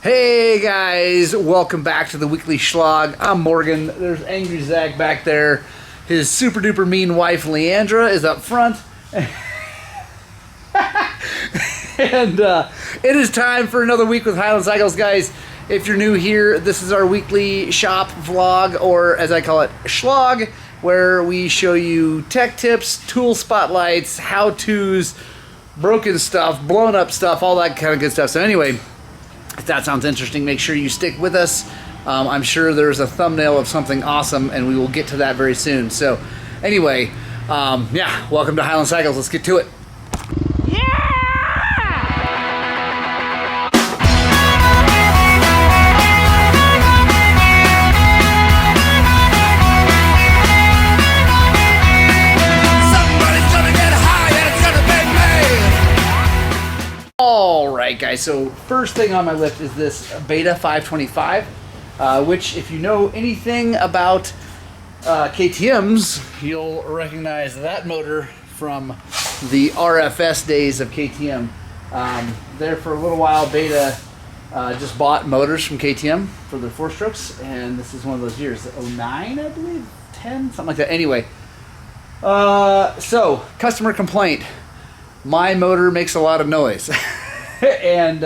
Hey guys, welcome back to the weekly Shlog. I'm Morgan. There's Angry Zach back there. His super duper mean wife Leandra is up front. And it is time for another week with Highland Cycles, guys. If you're new here, this is our weekly shop vlog, or as I call it, Shlog, where we show you tech tips, tool spotlights, how-tos, broken stuff, blown up stuff, all that kind of good stuff. So anyway, if that sounds interesting, make sure you stick with us. I'm sure there's a thumbnail of something awesome, and we will get to that very soon. So anyway, yeah, welcome to Highland Cycles. Let's get to it. Alright guys, so first thing on my list is this Beta 525, which if you know anything about KTMs, you'll recognize that motor from the RFS days of KTM. There for a little while, Beta just bought motors from KTM for their 4-strokes, and this is one of those years, 09 I believe, 10, something like that. Anyway, so customer complaint. My motor makes a lot of noise. And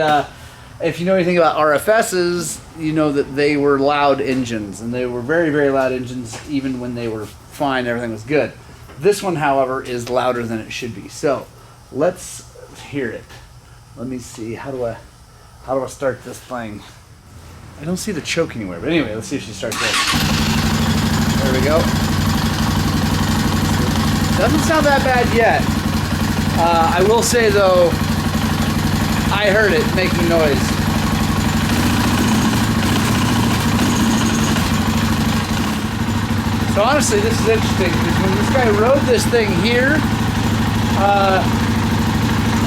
if you know anything about RFSs, you know that they were loud engines, and they were very, very loud engines even when they were fine, everything was good. This one, however, is louder than it should be. So let's hear it. Let me see, how do I start this thing? I don't see the choke anywhere, but anyway, let's see if she starts this. There we go. Doesn't sound that bad yet. I will say though, I heard it making noise. So honestly, this is interesting because when this guy rode this thing here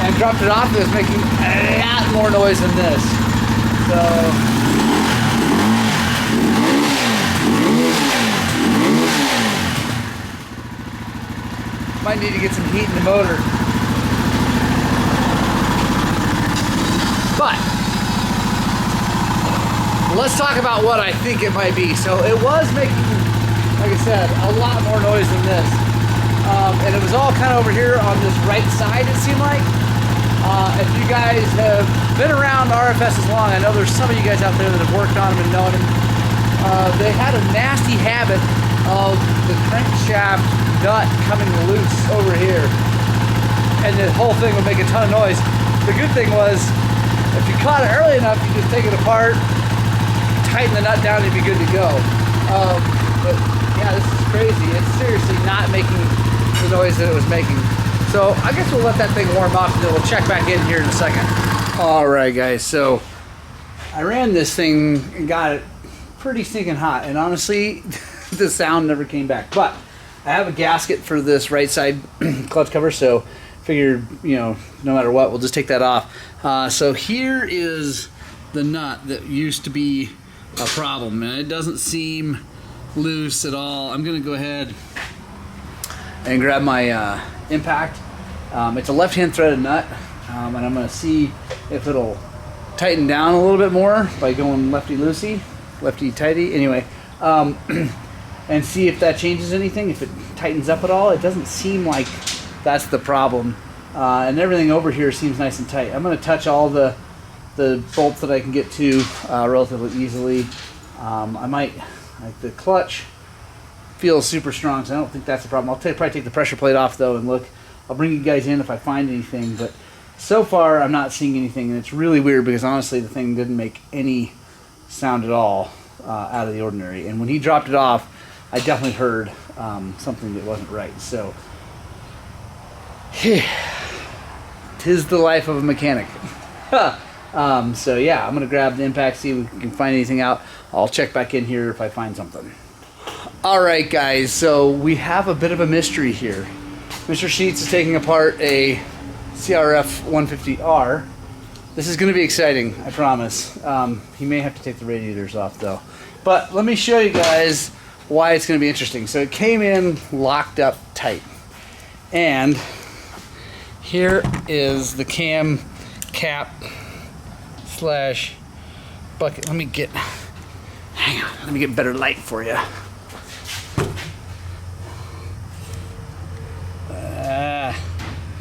and dropped it off, it was making a lot more noise than this. So might need to get some heat in the motor. But let's talk about what I think it might be. So it was making, like I said, a lot more noise than this. And it was all kind of over here on this right side, it seemed like. If you guys have been around RFSs long, I know there's some of you guys out there that have worked on them and known them. They had a nasty habit of the crankshaft nut coming loose over here. And the whole thing would make a ton of noise. The good thing was, if you caught it early enough, you just take it apart, tighten the nut down, and you'd be good to go. But yeah, this is crazy. It's seriously not making the noise that it was making. So I guess we'll let that thing warm up, and then we'll check back in here in a second. All right, guys. So I ran this thing and got it pretty stinking hot, and honestly, the sound never came back. But I have a gasket for this right side clutch cover, so figured, you know, no matter what, we'll just take that off. So here is the nut that used to be a problem, and it doesn't seem loose at all. I'm gonna go ahead and grab my impact. It's a left-hand threaded nut, and I'm gonna see if it'll tighten down a little bit more by going lefty-loosey, lefty-tighty, anyway, and see if that changes anything, if it tightens up at all. It doesn't seem like that's the problem, and everything over here seems nice and tight. I'm going to touch all the bolts that I can get to relatively easily. I might, like the clutch feels super strong, so I don't think that's a problem. I'll probably take the pressure plate off though and look. I'll bring you guys in if I find anything, but so far I'm not seeing anything, and it's really weird because honestly the thing didn't make any sound at all out of the ordinary. And when he dropped it off, I definitely heard something that wasn't right. So tis the life of a mechanic. So yeah, I'm gonna grab the impact, see if we can find anything out. I'll check back in here if I find something. All right, guys, so we have a bit of a mystery here. Mr. Sheets is taking apart a CRF150R. This is gonna be exciting, I promise. He may have to take the radiators off though. But let me show you guys why it's gonna be interesting. So it came in locked up tight. And here is the cam cap slash bucket. Let me get, hang on, let me get better light for you.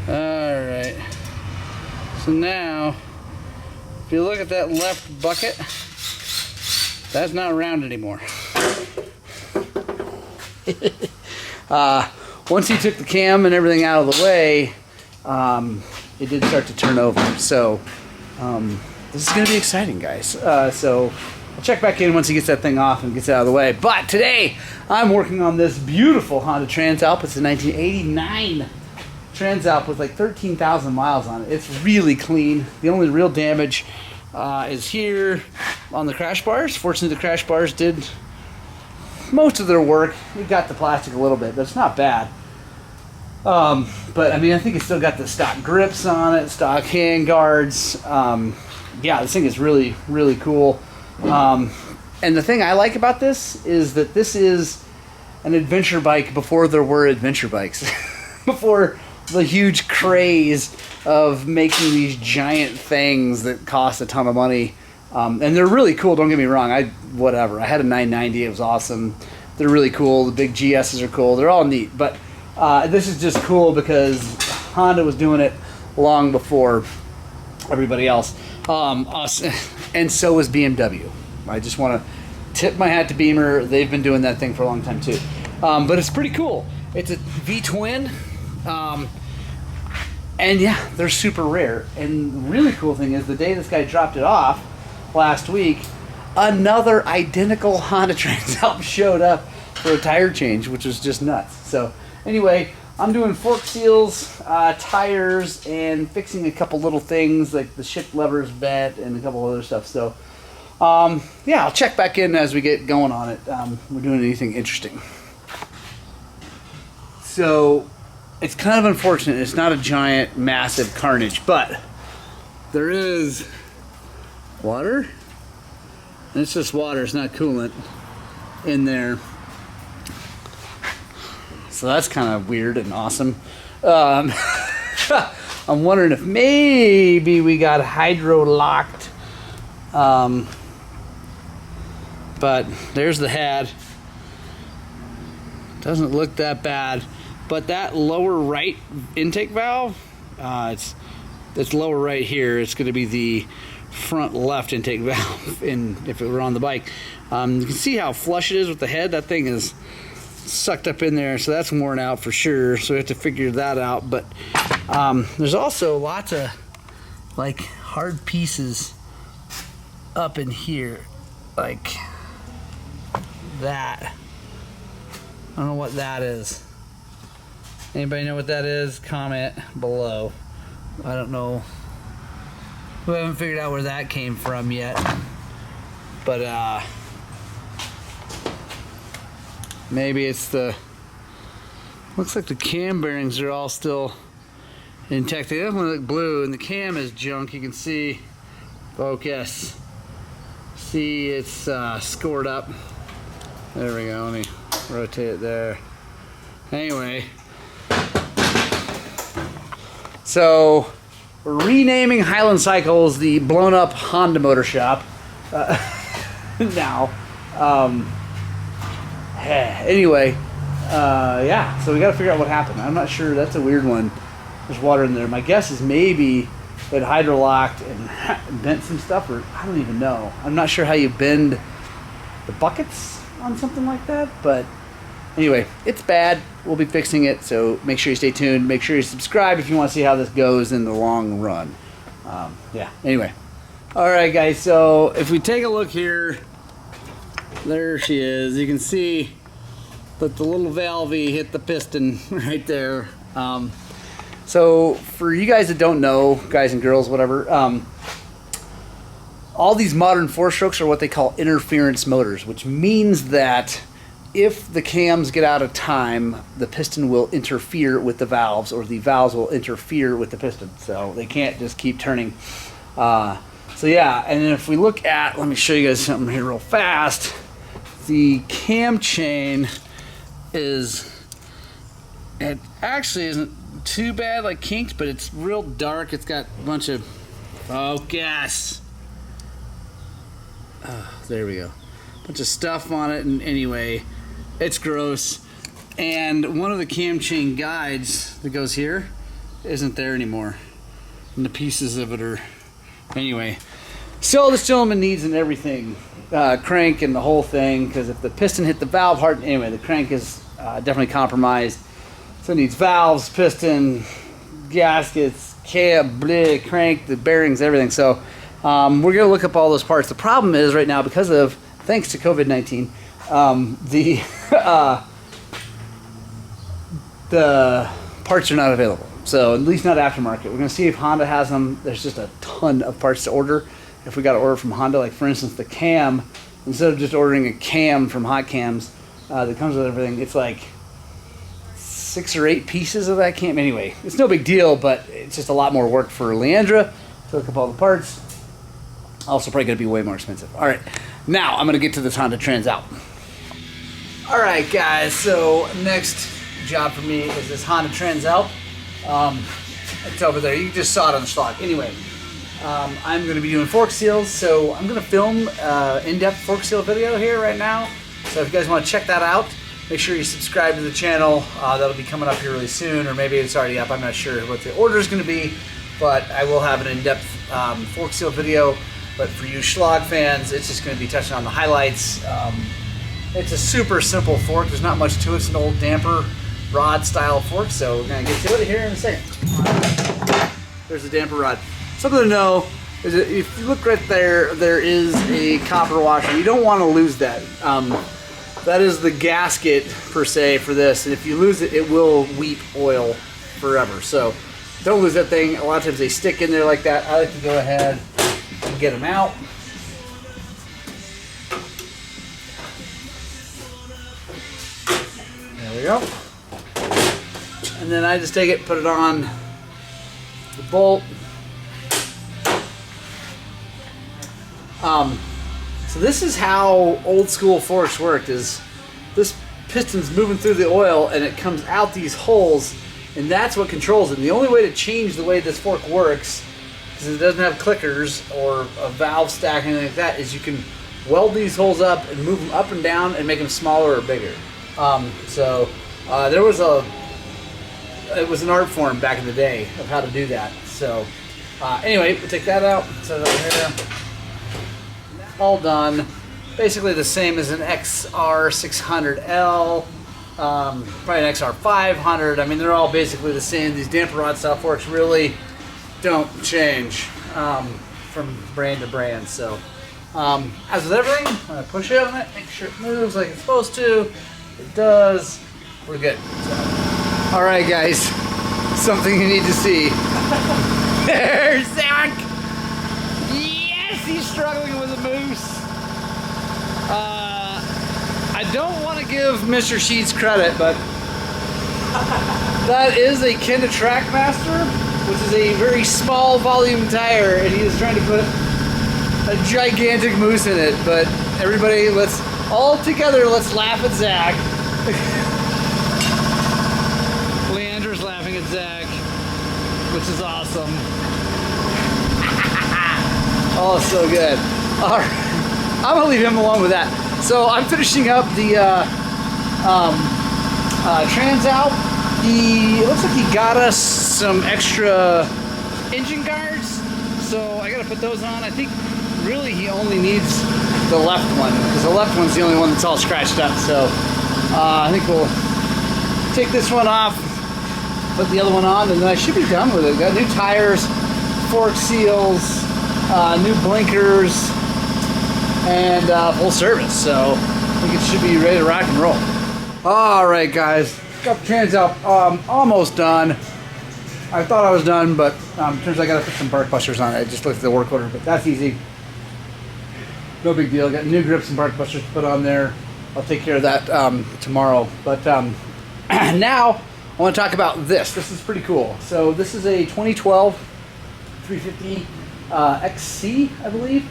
Alright. So now, if you look at that left bucket, that's not round anymore. Once he took the cam and everything out of the way, it did start to turn over. So this is going to be exciting, guys. So I'll check back in once he gets that thing off and gets it out of the way. But today I'm working on this beautiful Honda Transalp. It's a 1989 Transalp with like 13,000 miles on it. It's really clean. The only real damage is here on the crash bars. Fortunately, the crash bars did most of their work. We got the plastic a little bit, but it's not bad. But I mean, I think it's still got the stock grips on it, stock hand guards. Yeah, this thing is really, really cool. And the thing I like about this is that this is an adventure bike before there were adventure bikes. Before the huge craze of making these giant things that cost a ton of money. And they're really cool, don't get me wrong. I had a 990, it was awesome. They're really cool. The big GSs are cool. They're all neat. But this is just cool because Honda was doing it long before everybody else. Us, and so was BMW. I just want to tip my hat to Beamer. They've been doing that thing for a long time too. But it's pretty cool. It's a V-twin. And yeah, they're super rare. And the really cool thing is the day this guy dropped it off last week, another identical Honda Transalp showed up for a tire change, which was just nuts. So anyway, I'm doing fork seals, tires, and fixing a couple little things like the shift levers bent and a couple other stuff. So yeah, I'll check back in as we get going on it. We're doing anything interesting. So it's kind of unfortunate. It's not a giant, massive carnage, but there is water. And it's just water. It's not coolant in there. So that's kind of weird and awesome. I'm wondering if maybe we got hydro locked. But there's the head. Doesn't look that bad. But that lower right intake valve, it's lower right here. It's going to be the front left intake valve if it were on the bike. You can see how flush it is with the head. That thing is sucked up in there, so that's worn out for sure. So we have to figure that out. But there's also lots of like hard pieces up in here, like that. I don't know what that is. Anybody know what that is? Comment below. I don't know. We haven't figured out where that came from yet. But maybe it's the, looks like the cam bearings are all still intact. They definitely look blue, and the cam is junk. You can see, focus. See, it's scored up. There we go. Let me rotate it there. Anyway. So, we're renaming Highland Cycles the blown up Honda Motor Shop now. Anyway, yeah, so we got to figure out what happened. I'm not sure. That's a weird one. There's water in there. My guess is maybe it hydrolocked and bent some stuff, or I don't even know. I'm not sure how you bend the buckets on something like that, but anyway, it's bad. We'll be fixing it, so make sure you stay tuned. Make sure you subscribe if you want to see how this goes in the long run. Yeah, anyway. All right, guys, so if we take a look here, there she is. You can see that the little valvey hit the piston right there. So for you guys that don't know, guys and girls, whatever, all these modern four-strokes are what they call interference motors, which means that if the cams get out of time, the piston will interfere with the valves, or the valves will interfere with the piston. So they can't just keep turning. So yeah, and then if we look at, let me show you guys something here real fast. The cam chain it actually isn't too bad, like kinked, but it's real dark. It's got a bunch of, focus. There we go. Bunch of stuff on it, and anyway, it's gross. And one of the cam chain guides that goes here isn't there anymore. And the pieces of it are, anyway. So this gentleman needs and everything, crank and the whole thing, because if the piston hit the valve hard, anyway, the crank is definitely compromised. So it needs valves, piston, gaskets, cab, bleh, crank, the bearings, everything. So we're gonna look up all those parts. The problem is right now, because of, thanks to COVID-19, the parts are not available. So at least not aftermarket. We're gonna see if Honda has them. There's just a ton of parts to order. If we got to order from Honda, like for instance the cam, instead of just ordering a cam from Hot Cams that comes with everything, it's like 6 or 8 pieces of that cam. Anyway, it's no big deal, but it's just a lot more work for Leandra to look up all the parts. Also probably gonna be way more expensive. All right, now I'm gonna get to this Honda Transalp. All right, guys, so next job for me is this Honda Transalp. It's over there. You just saw it on the Shlog. Anyway, I'm going to be doing fork seals, so I'm going to film in-depth fork seal video here right now. So if you guys want to check that out, make sure you subscribe to the channel. That'll be coming up here really soon, or maybe it's already up. I'm not sure what the order is going to be, but I will have an in-depth fork seal video. But for you Shlog fans, it's just going to be touching on the highlights. It's a super simple fork. There's not much to it. It's an old damper rod style fork, so we're going to get to it here in a second. There's the damper rod. Something to know is that if you look right there, there is a copper washer. You don't want to lose that. That is the gasket per se for this, and if you lose it, it will weep oil forever. So don't lose that thing. A lot of times they stick in there like that. I like to go ahead and get them out. There we go. And then I just take it, put it on the bolt. So this is how old school forks worked, is this piston's moving through the oil and it comes out these holes, and that's what controls it. And the only way to change the way this fork works, because it doesn't have clickers or a valve stack or anything like that, is you can weld these holes up and move them up and down and make them smaller or bigger. It was an art form back in the day of how to do that. So anyway, we'll take that out, set it over here. All done. Basically the same as an XR600L, probably an XR500. I mean, they're all basically the same. These damper rod style forks really don't change from brand to brand. So as with everything, I'm gonna push it on it, make sure it moves like it's supposed to. It does. We're good. So. All right, guys, something you need to see. There's Zach. Yes, he's struggling with a moose. I don't want to give Mr. Sheets credit, but that is a Kenda Trackmaster, which is a very small volume tire, and he is trying to put a gigantic moose in it. But everybody, let's all together, let's laugh at Zach. Leandra's laughing at Zach, which is awesome. Oh, so good. All right. I'm gonna leave him alone with that. So I'm finishing up the Transalp. It looks like he got us some extra engine guards, so I gotta put those on. I think really he only needs the left one, because the left one's the only one that's all scratched up. So I think we'll take this one off, put the other one on, and then I should be done with it. Got new tires, fork seals, new blinkers, and full service. So I think it should be ready to rock and roll. All right, guys, got the Transalp almost done. I thought I was done, but turns out I got to put some bark busters on it. I just looked at the work order, but that's easy. No big deal. Got new grips and bark busters to put on there. I'll take care of that tomorrow. But now I want to talk about this. This is pretty cool. So this is a 2012 350 XC, I believe.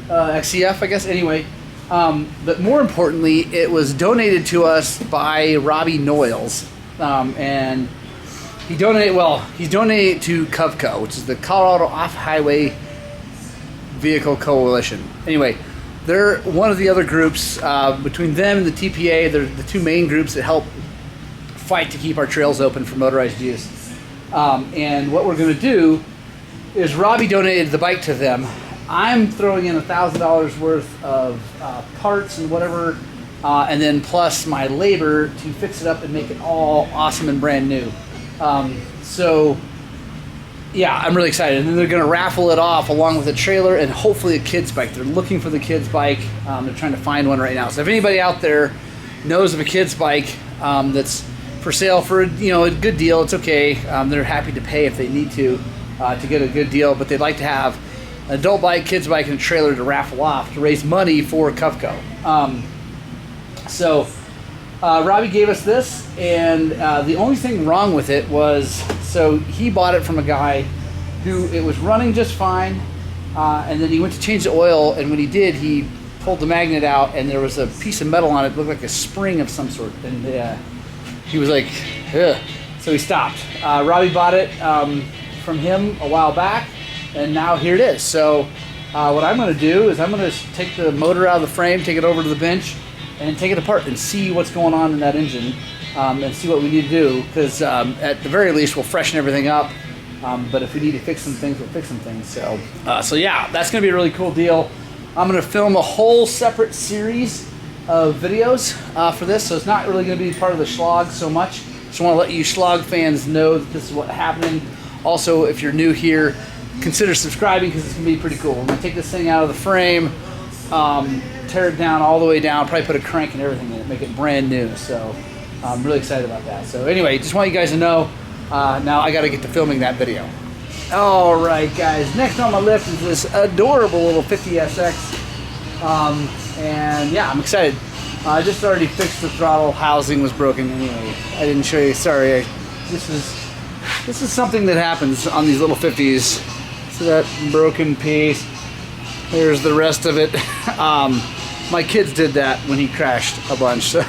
XCF, I guess. Anyway, but more importantly, it was donated to us by Robbie Noyles, and he's donated to COVCO, which is the Colorado Off-Highway Vehicle Coalition. Anyway, they're one of the other groups, between them and the TPA, they're the two main groups that help fight to keep our trails open for motorized use. And what we're going to do is Robbie donated the bike to them. I'm throwing in $1,000 worth of parts and whatever, and then plus my labor to fix it up and make it all awesome and brand new. So yeah, I'm really excited. And then they're going to raffle it off along with a trailer and hopefully a kid's bike. They're looking for the kid's bike. They're trying to find one right now. So if anybody out there knows of a kid's bike that's for sale for a good deal, it's okay. They're happy to pay if they need to get a good deal, but they'd like to have an adult bike, kid's bike, and a trailer to raffle off to raise money for Cufco. So Robbie gave us this, and the only thing wrong with it was, so he bought it from a guy who it was running just fine, and then he went to change the oil, and when he did, he pulled the magnet out, and there was a piece of metal on it, looked like a spring of some sort, and he was like, ugh. So he stopped. Robbie bought it from him a while back, and now here it is. So what I'm going to do is I'm going to take the motor out of the frame, take it over to the bench, and take it apart and see what's going on in that engine, and see what we need to do, because at the very least we'll freshen everything up, but if we need to fix some things, we'll fix some things. So yeah, that's going to be a really cool deal. I'm going to film a whole separate series of videos for this, so it's not really going to be part of the Shlog so much. Just want to let you Shlog fans know that this is what's happening. Also, if you're new here, consider subscribing, because it's going to be pretty cool. I'm going to take this thing out of the frame, tear it down all the way down, probably put a crank and everything in it, make it brand new. So I'm really excited about that. So anyway, just want you guys to know, now I got to get to filming that video. All right, guys, next on my list is this adorable little 50SX. And yeah, I'm excited. I just already fixed the throttle housing, was broken anyway. I didn't show you, sorry. This is something that happens on these little 50s. So that broken piece, there's the rest of it. My kids did that when he crashed a bunch. So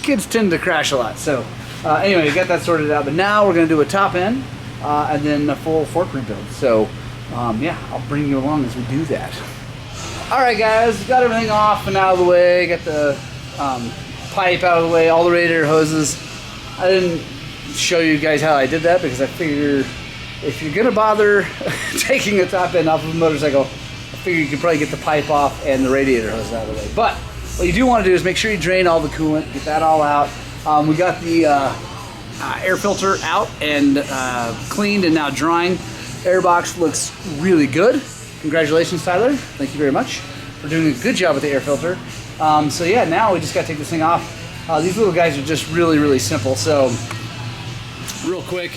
kids tend to crash a lot. So anyway, we got that sorted out. But now we're going to do a top end and then a full fork rebuild. So yeah, I'll bring you along as we do that. All right, guys, got everything off and out of the way. Got the pipe out of the way, all the radiator hoses. I didn't show you guys how I did that because I figure if you're gonna bother taking a top end off of a motorcycle, I figure you can probably get the pipe off and the radiator hose out of the way. But what you do want to do is make sure you drain all the coolant, get that all out. We got the air filter out and cleaned and now drying. Air box looks really good. Congratulations, Tyler. Thank you very much for doing a good job with the air filter. So yeah, now we just got to take this thing off. These little guys are just really, really simple. So real quick,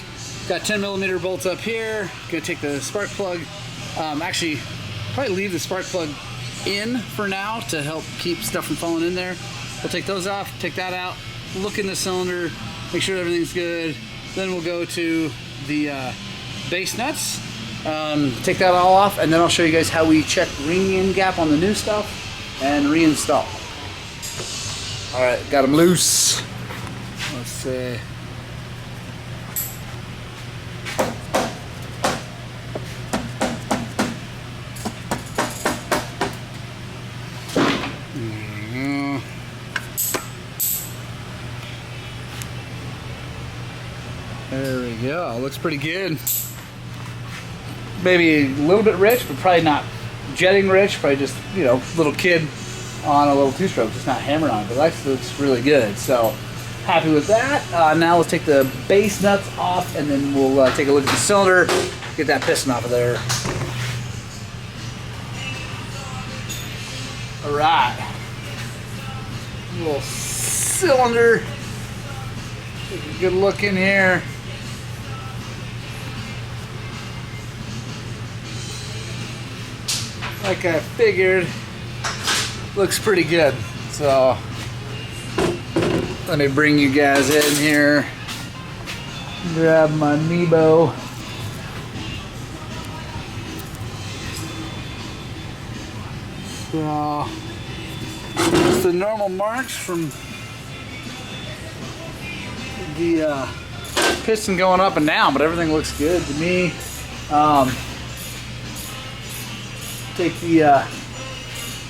got 10mm bolts up here. Gonna take the spark plug. Actually, probably leave the spark plug in for now to help keep stuff from falling in there. We'll take those off, take that out, look in the cylinder, make sure everything's good. Then we'll go to the base nuts. Take that all off, and then I'll show you guys how we check ring in gap on the new stuff and reinstall. All right, got them loose. Let's see. There we go. Looks pretty good. Maybe a little bit rich, but probably not jetting rich. Probably just, you know, little kid on a little two-stroke, just not hammered on it. But that looks really good. So happy with that. Now let's take the base nuts off, and then we'll take a look at the cylinder, get that piston off of there. All right. Little cylinder. Take a good look in here. Like I figured, looks pretty good. So let me bring you guys in here. Grab my Nebo. So it's the normal marks from the piston going up and down, but everything looks good to me. Take the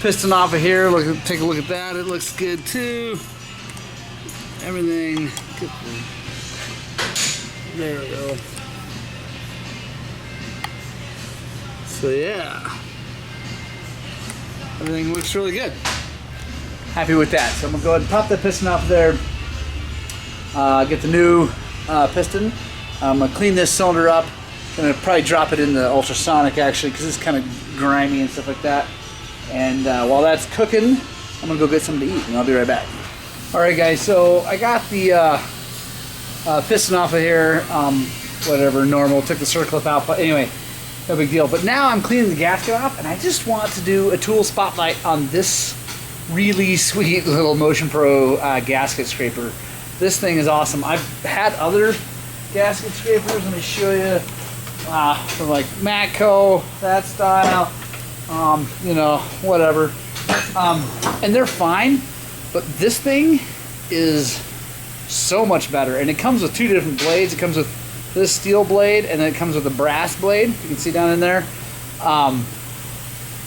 piston off of here. Take a look at that. It looks good too. Everything. There we go. So yeah, everything looks really good. Happy with that. So I'm gonna go ahead and pop that piston off there. Get the new piston. I'm gonna clean this cylinder up. I'm gonna probably drop it in the ultrasonic actually, because it's kind of grimy and stuff like that. And while that's cooking, I'm gonna go get something to eat, and I'll be right back. All right, guys. So I got the piston off of here. Whatever, normal. Took the circle clip out, but anyway. No big deal. But now I'm cleaning the gasket off, and I just want to do a tool spotlight on this really sweet little Motion Pro gasket scraper. This thing is awesome. I've had other gasket scrapers. Let me show you. From like Matco, that style. You know, whatever. And they're fine, but this thing is so much better. And it comes with two different blades. It comes with this steel blade, and then it comes with a brass blade. You can see down in there.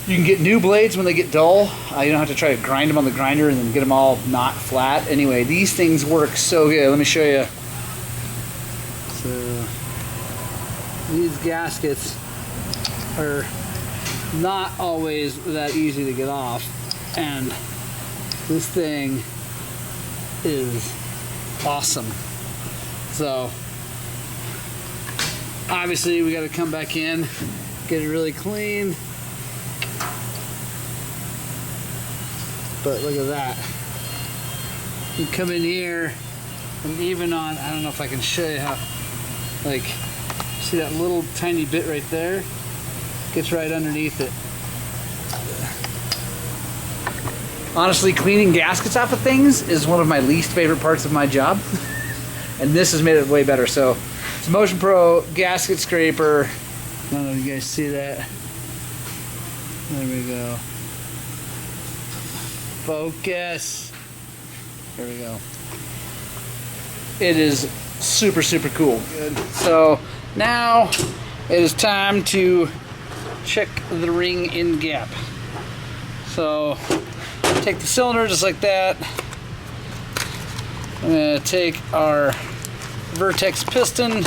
You can get new blades when they get dull. You don't have to try to grind them on the grinder and then get them all not flat. Anyway, these things work so good. Let me show you. So these gaskets are not always that easy to get off, and this thing is awesome. So obviously we got to come back in, get it really clean. But look at that. You come in here, and even on, I don't know if I can show you how, like, see that little tiny bit right there? Gets right underneath it. Honestly, cleaning gaskets off of things is one of my least favorite parts of my job. And this has made it way better. So it's a Motion Pro gasket scraper. I don't know if you guys see that. There we go. Focus. There we go. It is super, super cool. Good. So now it is time to check the ring in gap. So take the cylinder just like that. I'm going to take our Vertex piston, and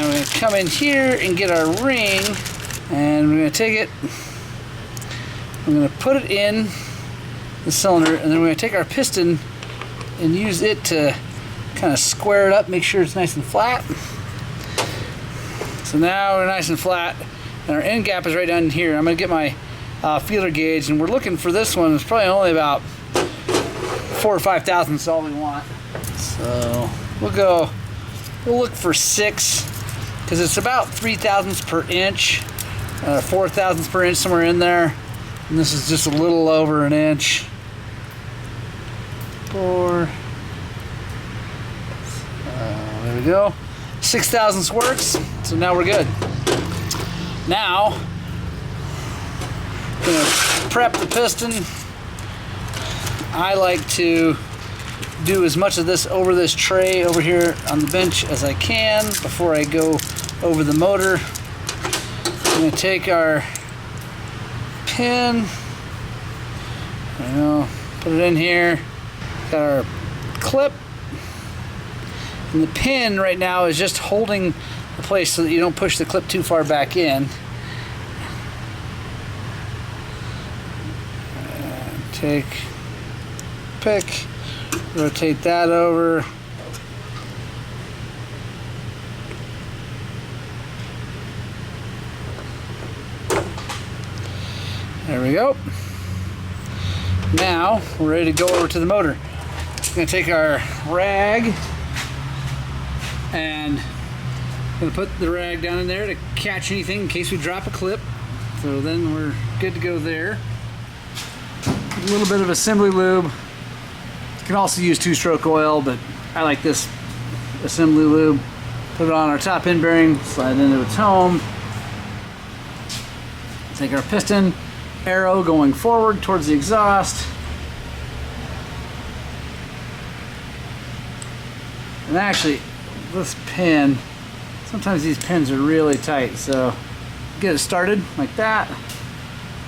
we're going to come in here and get our ring, and we're going to take it, I'm going to put it in the cylinder, and then we're going to take our piston and use it to kind of square it up, make sure it's nice and flat. So now we're nice and flat, and our end gap is right down here. I'm going to get my feeler gauge, and we're looking for this one. It's probably only about 4 or 5 thousandths is all we want. So we'll look for 6, because it's about 3 thousandths per inch, 4 thousandths per inch, somewhere in there. And this is just a little over an inch. 4. There we go. 6 thousandths works. So now we're good. Now, I'm gonna prep the piston. I like to do as much of this over this tray over here on the bench as I can before I go over the motor. I'm going to take our pin, put it in here, got our clip, and the pin right now is just holding the place so that you don't push the clip too far back in. Pick, rotate that over. There we go. Now we're ready to go over to the motor. I'm going to take our rag, and I'm going to put the rag down in there to catch anything in case we drop a clip. So then we're good to go there. A little bit of assembly lube. You can also use 2-stroke oil, but I like this assembly lube. Put it on our top end bearing, slide it into its home. Take our piston arrow going forward towards the exhaust. And actually, this pin, sometimes these pins are really tight, so get get it started like that.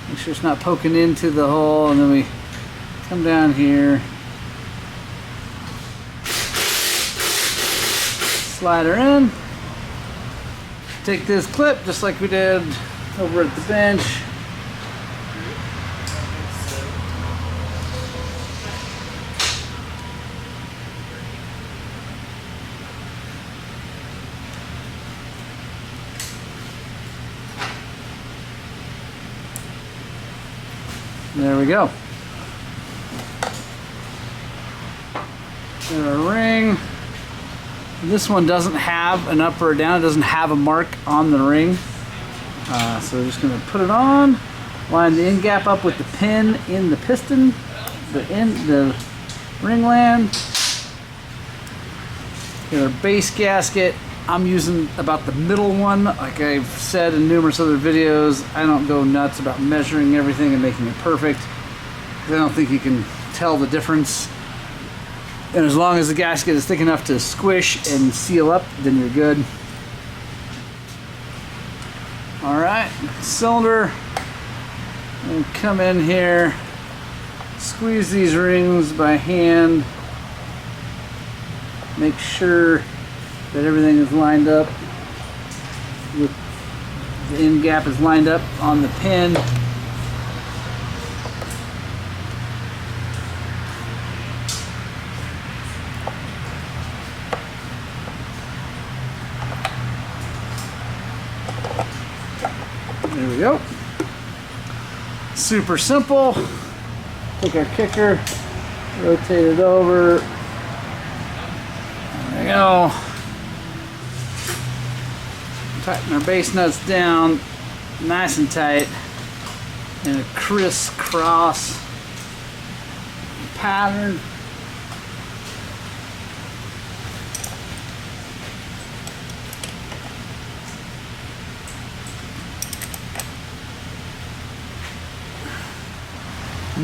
Make sure it's not poking into the hole, and then we come down here, slide her in, take this clip just like we did over at the bench. There we go. Got our ring. This one doesn't have an up or down. It doesn't have a mark on the ring. So we're just going to put it on. Line the end gap up with the pin in the piston, the ring land. Get our base gasket. I'm using about the middle one. Like I've said in numerous other videos, I don't go nuts about measuring everything and making it perfect. I don't think you can tell the difference. And as long as the gasket is thick enough to squish and seal up, then you're good. All right, cylinder. And come in here, squeeze these rings by hand. Make sure that everything is lined up. The end gap is lined up on the pin. There we go. Super simple. Take our kicker, rotate it over. There we go. Tighten our base nuts down nice and tight in a crisscross pattern.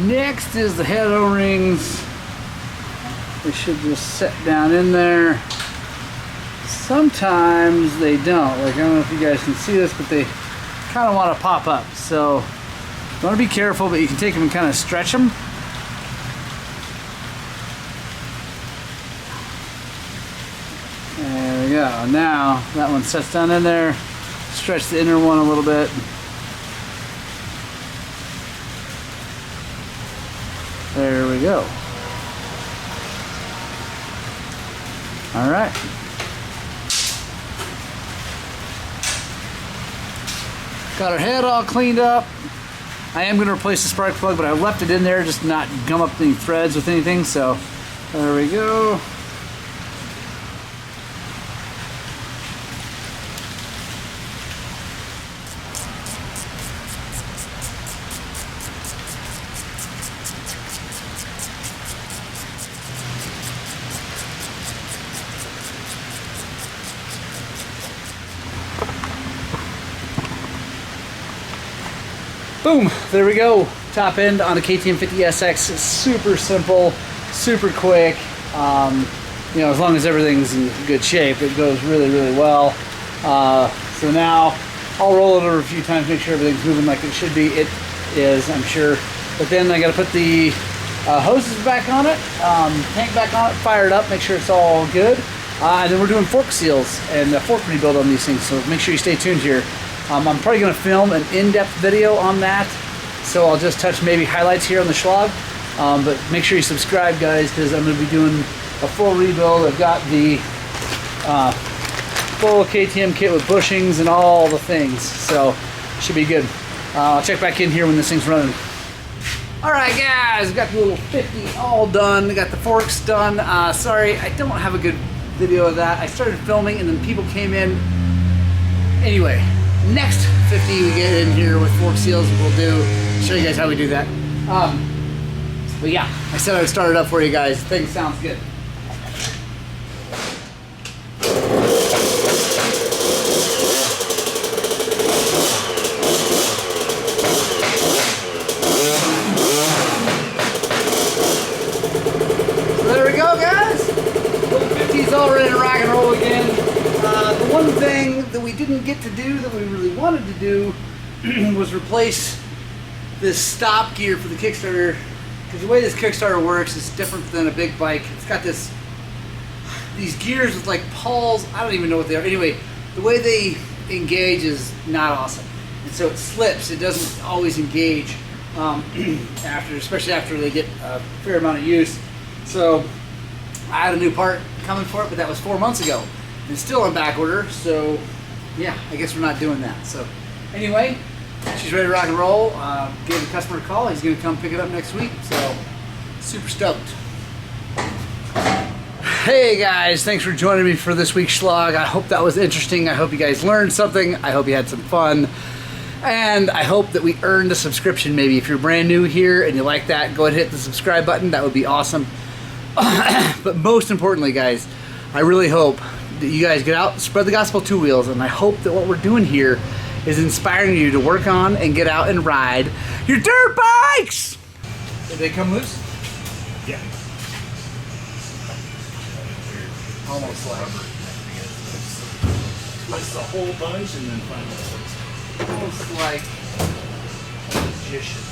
Next is the head O-rings. They should just set down in there. Sometimes they don't. Like, I don't know if you guys can see this, but they kind of want to pop up. So you want to be careful, but you can take them and kind of stretch them. There we go. Now that one sets down in there. Stretch the inner one a little bit. There we go. All right. Got our head all cleaned up. I am going to replace the spark plug, but I left it in there just to not gum up any threads with anything. So there we go. Boom, there we go. Top end on a KTM 50SX. Super simple, super quick. You know, as long as everything's in good shape, it goes really, really well. So now I'll roll it over a few times, make sure everything's moving like it should be. It is, I'm sure. But then I got to put the hoses back on it, tank back on it, fire it up, make sure it's all good. And then we're doing fork seals and fork rebuild on these things, so make sure you stay tuned here. I'm probably going to film an in-depth video on that, so I'll just touch maybe highlights here on the Shlog. But make sure you subscribe, guys, because I'm going to be doing a full rebuild. I've got the full KTM kit with bushings and all the things, so should be good. I'll check back in here when this thing's running. Alright guys, got the little 50 all done, got the forks done. Sorry, I don't have a good video of that. I started filming and then people came in. Anyway, next 50 we get in here with fork seals, we'll show you guys how we do that. But yeah, I said I would start it up for you guys. Things sounds good. So there we go, guys. Little 50's all ready to rock and roll again. The one thing that we didn't get to do that we really wanted to do was replace this stop gear for the Kickstarter, because the way this Kickstarter works is different than a big bike. It's got these gears with like pawls. I don't even know what they are. Anyway, the way they engage is not awesome, and so it slips. It doesn't always engage especially after they get a fair amount of use. So I had a new part coming for it, but that was 4 months ago. It's still on back order, so yeah, I guess we're not doing that. So anyway, she's ready to rock and roll. Gave the customer a call. He's going to come pick it up next week, so super stoked. Hey guys, thanks for joining me for this week's Shlog. I hope that was interesting. I hope you guys learned something. I hope you had some fun. And I hope that we earned a subscription maybe. If you're brand new here and you like that, go ahead and hit the subscribe button. That would be awesome. But most importantly, guys, I really hope that you guys get out, spread the gospel two wheels, and I hope that what we're doing here is inspiring you to work on and get out and ride your dirt bikes! Did they come loose? Yeah. Almost like. Twist the whole bunch and then find the twist. Almost like a magician.